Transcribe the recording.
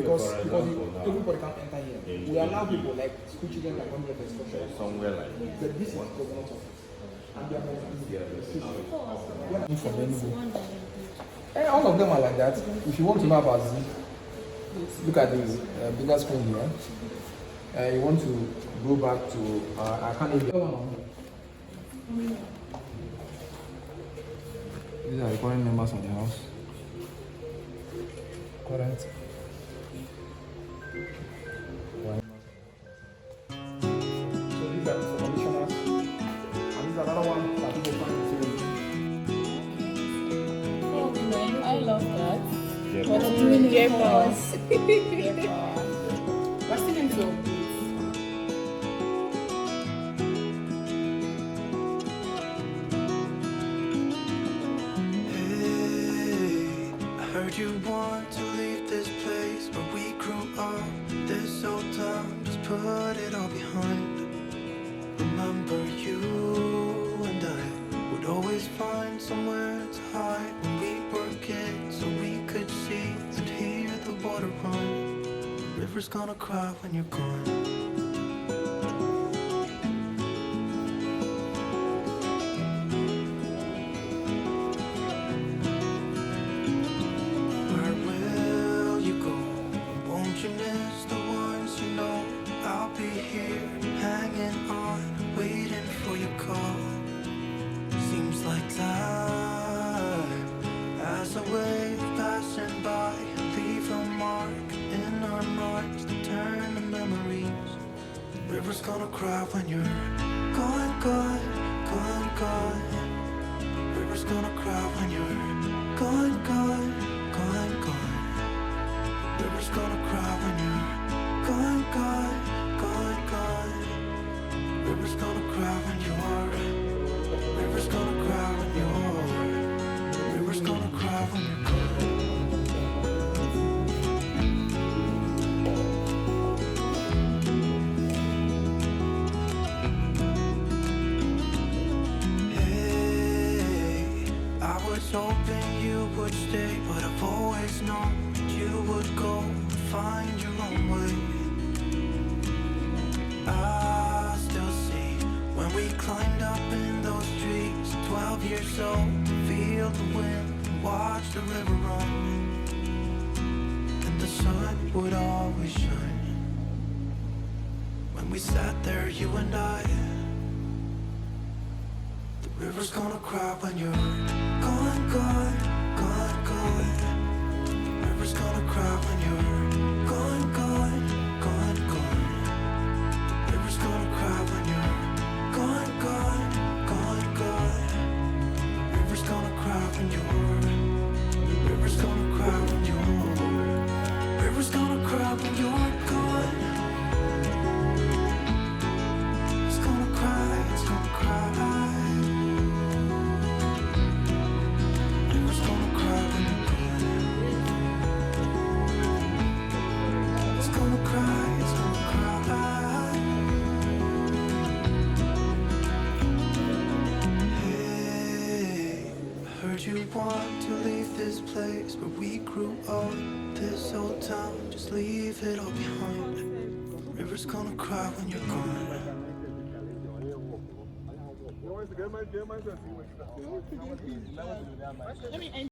because everybody can't enter here. We allow people like school children that come here for excursion. Somewhere like But this is government office. And they are more from Enugu. All of them are like that. If you want to know about Z, look at the bigger screen here. You want to go back to I can't even. These are the current members of the house. Current. So these are the commissioners. And these are another one that people find in I love that. yeah, What's the name? What's the name of Heard you want to leave this place where we grew up. This old town, just put it all behind. Remember you and I would always find somewhere to hide when we were kids, so we could see and hear the water run. The river's gonna cry when you're gone. You miss the ones you know. I'll be here, hanging on, waiting for your call. Seems like time as a wave passing by, leave a mark in our marks to turn to memories. The river's gonna cry when you're gone, gone, gone, gone. The river's gonna cry when you're gone, gone, gone, gone. River's gonna cry when you're gone, gone, gone, gone. River's gonna cry when you're. River's gonna cry when you're. River's gonna cry when you're gone. Hey, I was hoping you would stay, but I've always known you would go and find your own way. I still see when we climbed up in those trees, 12 years old, to feel the wind and watch the river run. And the sun would always shine when we sat there, you and I. The river's gonna cry when you're gone, gone, gone, gone. River's gonna cry when you're gone, gone, gone, gone. The river's gonna cry when you're gone, gone, gone, gone. The river's gonna cry when you're. The river's gonna cry when you're. The river's gonna cry when you're gone. It's gonna cry, it's gonna cry. The river's gonna cry when you're gone. It's gonna cry, it's gonna cry. Hey, I heard you want to leave this place where we grew up. This old town, just leave it all behind. River's gonna cry when you're gone.